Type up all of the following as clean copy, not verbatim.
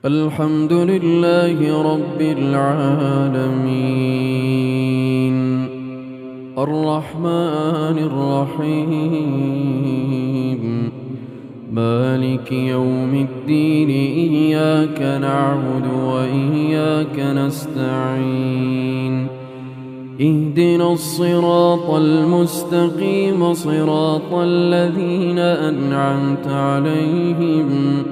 الحمد لله رب العالمين الرحمن الرحيم مالك يوم الدين إياك نعبد وإياك نستعين اهدنا الصراط المستقيم صراط الذين أنعمت عليهم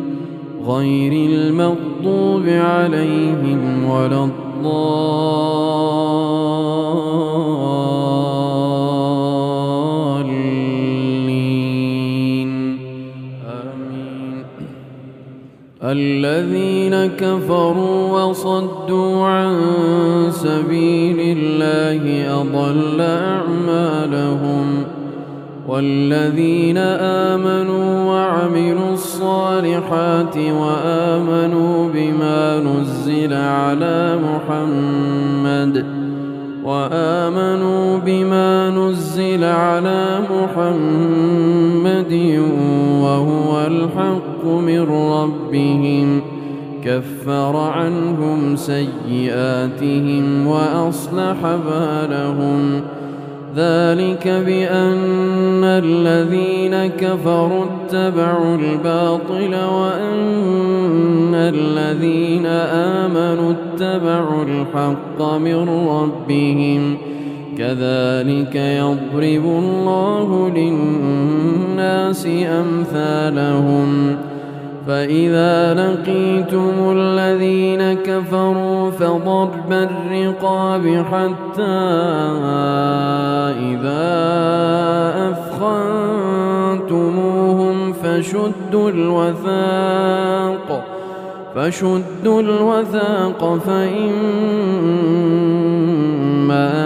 غير المغضوب عليهم ولا الضالين آمين. الذين كفروا وصدوا عن سبيل الله أضل أعمالهم والذين آمنوا وعملوا الصالحات وآمنوا بما نزل على محمد وهو الحق من ربهم كفر عنهم سيئاتهم وأصلح بالهم ذلك بأن الذين كفروا اتبعوا الباطل وأن الذين آمنوا اتبعوا الحق من ربهم كذلك يضرب الله للناس أمثالهم فإذا لقيتم الذين كفروا فضرب الرقاب حتى إذا أثخنتموهم فشدوا الوثاق فإما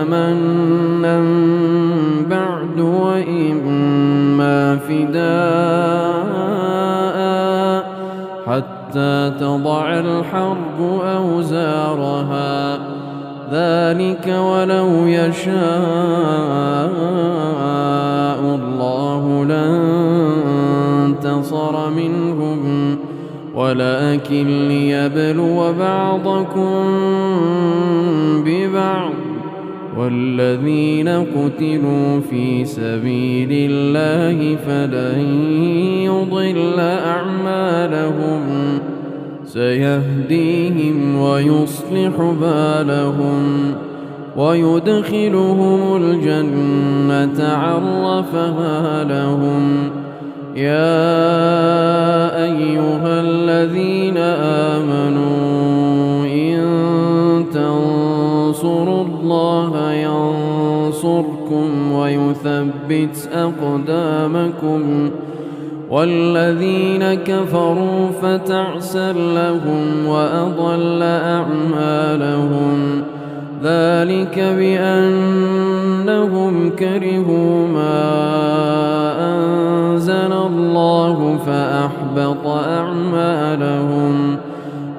منا بعد وإما فداء حتى تضع الحرب أوزارها ذلك ولو يشاء الله لانتصر منهم ولكن ليبلو بعضكم ببعض والذين قتلوا في سبيل الله فلن يضل أعمالهم سيهديهم ويصلح بالهم ويدخلهم الجنة عرفها لهم يا أيها الذين آمنوا إن تنصروا الله ينصركم ويثبت أقدامكم والذين كفروا فتعسا لهم وأضل أعمالهم ذلك بأنهم كرهوا ما أنزل الله فأحبط أعمالهم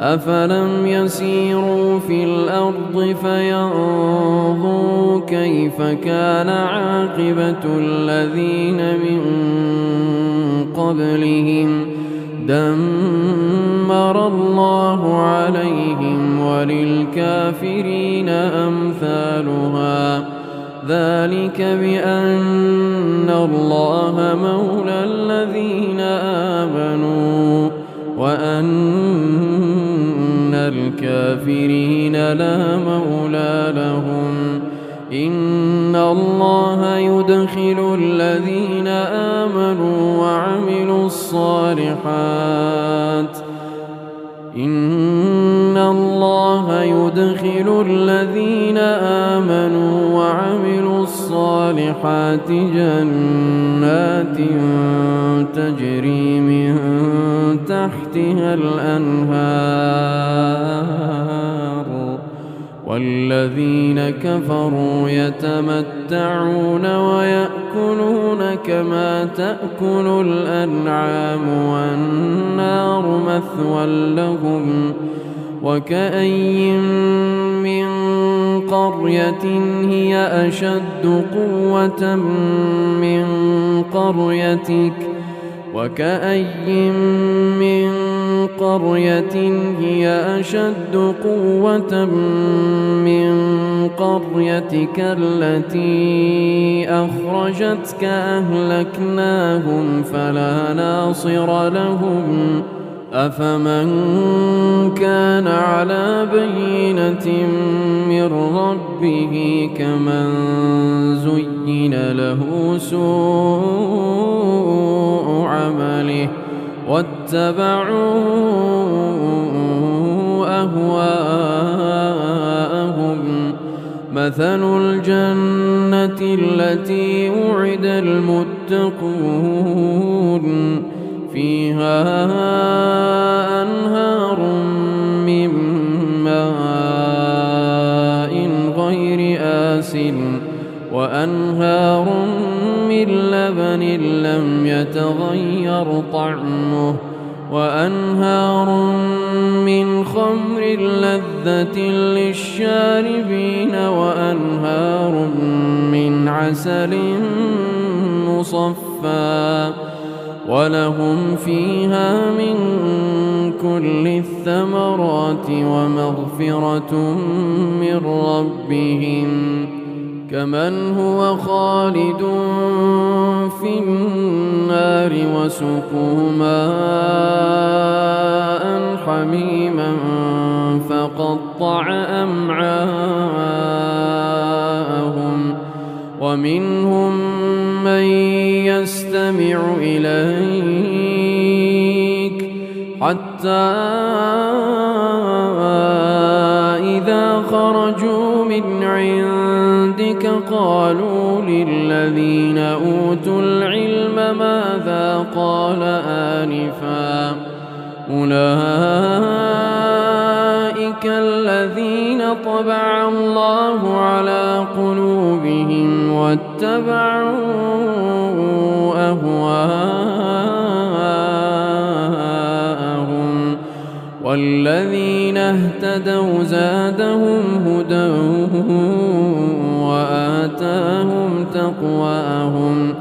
أفلم يسيروا في الأرض فينظروا كيف كان عاقبة الذين من قبلهم دمر الله عليهم وللكافرين أمثالها ذلك بأن الله مولى الذين آمنوا وأن الكافرين لا مولى لهم إن الله يدخل الذين آمنوا وعملوا الصالحات جنات تجري من تحتها الأنهار والذين كفروا يتمتعون ويأكلون كما تأكل الأنعام والنار مثوى لهم وكأين من قرية هي أشد قوة من قريتك وكأي من قرية هي أشد قوة من قريتك التي أخرجتك أهلكناهم فلا ناصر لهم أفمن كان على بينة من ربه كمن زين له سوء عمله واتبعوا أهواءهم مثل الجنة التي وعد المتقون فيها أنهار من ماء غير آسن وأنهار من لبن لم يتغير طعمه وأنهار من خمر لذة للشاربين وأنهار من عسل مصفى ولهم فيها من كل الثمرات ومغفرة من ربهم كمن هو خالد في النار وسقوا ماء حميما فقطع أمعاءهم ومنهم من يستمع إليك حتى إذا خرجوا من عندك قالوا للذين أوتوا العلم ماذا قال آنفا أولئك الذين طبع الله على قلوبهم واتبعوا أهواءهم والذين اهتدوا زادهم هدى وآتاهم تقواهم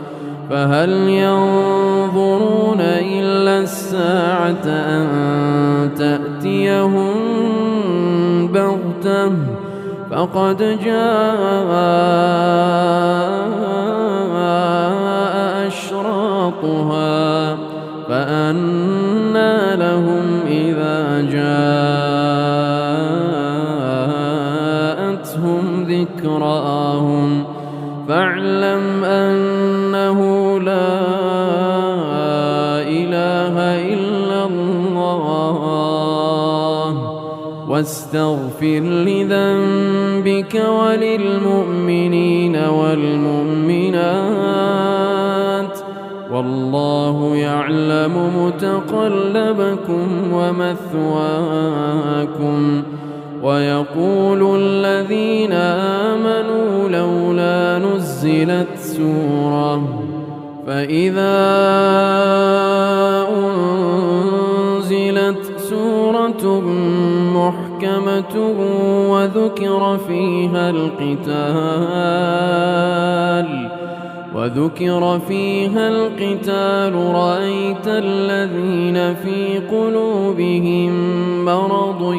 فهل ينظرون إلا الساعة أن تأتيهم بغتة فقد جاء أشراطها فأنى لهم إذا جاءتهم ذكراهم فاعلم أنه لا إله إلا الله واستغفر لذنبك وللمؤمنين والمؤمنات والله يعلم متقلبكم ومثواكم ويقول الذين آمنوا لولا نزلت سورة فإذا أنزلت سورة محكمة وذكر فيها القتال رأيت الذين في قلوبهم مرض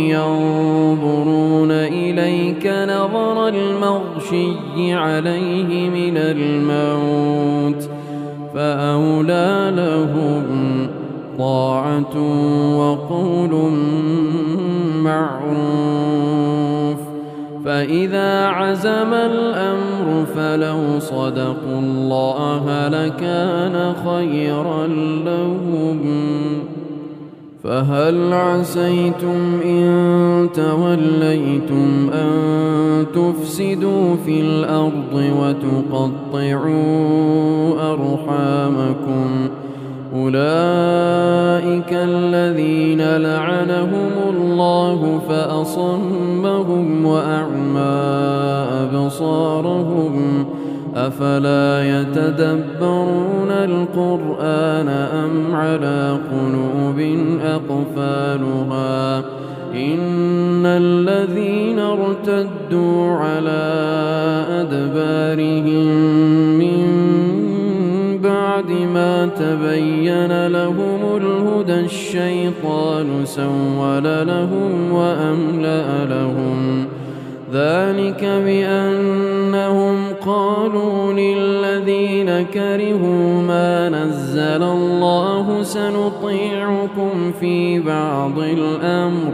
ينظرون إليك نظر المغشي عليه من الموت فأولى لهم طاعة وقول معروف فإذا عزم الأمر فلو صدقوا الله لكان خيرا لهم فهل عسيتم إن توليتم أن تفسدوا في الأرض وتقطعوا أرحامكم أولئك الذين لعنهم الله فأصمهم وأعمى أبصارهم أفلا يتدبرون القرآن أم على قلوب أقفالها إن الذين ارتدوا على أدبارهم من بعد بعد ما تبين لهم الهدى الشيطان سول لهم وأملأ لهم ذلك بأنهم قالوا للذين كرهوا ما نزل الله سنطيعكم في بعض الأمر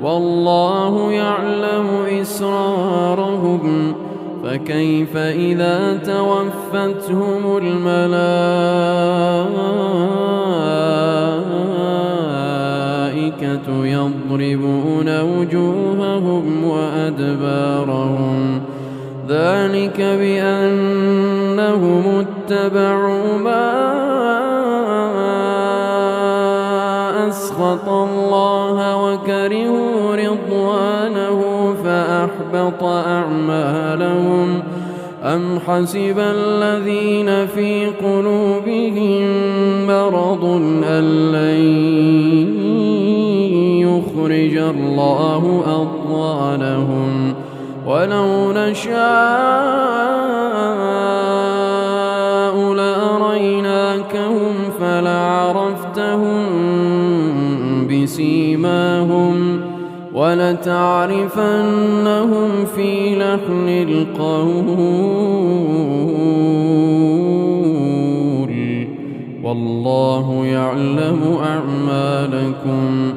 والله يعلم إسرارهم فكيف إذا توفتهم الملائكة يضربون وجوههم وأدبارهم ذلك بأنهم اتبعوا ما أسخط الله وكرهوا رضوانه فأحبط أعمالهم أم حسب الذين في قلوبهم مرض أن لن يخرج الله أضغانهم ولو نشاء لأريناكهم فلعرفتهم بسيماهم ولتعرفنهم في لحن القول والله يعلم أعمالكم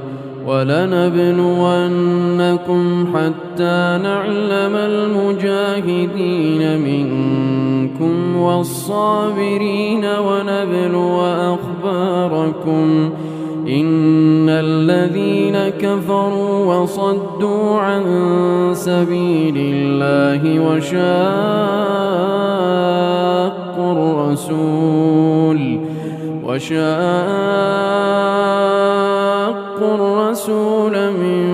ولنبلونكم حتى نعلم المجاهدين منكم والصابرين ونبلو أخباركم إن الذين كفروا وصدوا عن سبيل الله وشاقوا الرسول من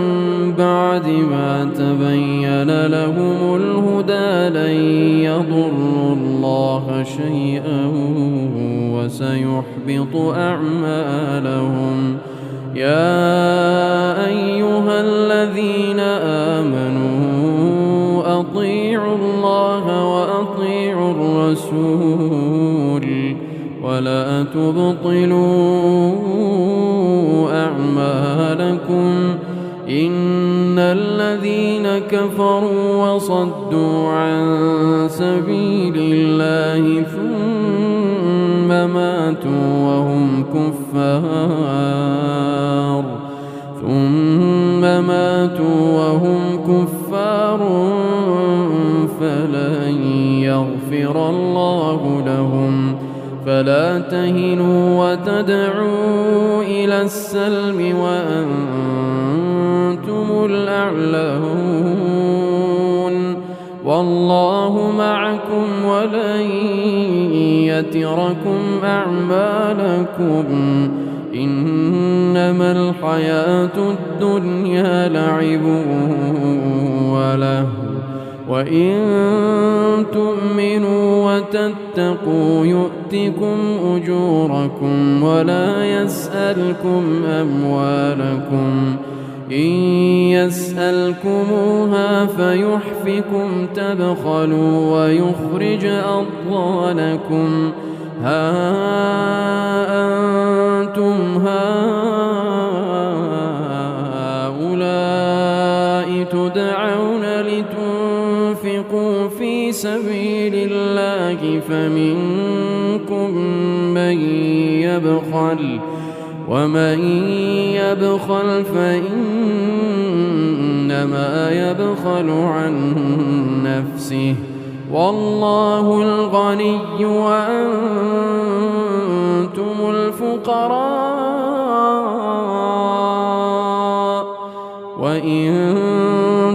بعد ما تبين لهم الهدى لن يضروا الله شيئا وسيحبط أعمالهم يا أيها الذين آمنوا أطيعوا الله وأطيعوا الرسول ولا تبطلوا أعمالكم إن الذين كفروا وصدوا عن سبيل الله ثم ماتوا وهم كفار فلن يغفر الله لهم فلا تهنوا وتدعوا إلى السلم وأنتم الأعلون والله معكم ولن يتركم أعمالكم إنما الحياة الدنيا لعب ولهو وإن تؤمنوا وتتقوا يؤتكم أجوركم ولا يسألكم أموالكم إن يسألكموها فيحفكم تبخلوا ويخرج أضغانكم ها أنتم هؤلاء تدعون لتنفقوا في سبيل الله فمنكم من يبخل ومن يبخل فإنما يبخل عن نفسه والله الغني وأنتم الفقراء وإن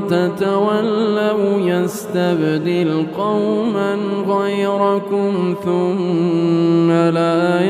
تتولوا يستبدل قوما غيركم ثم لا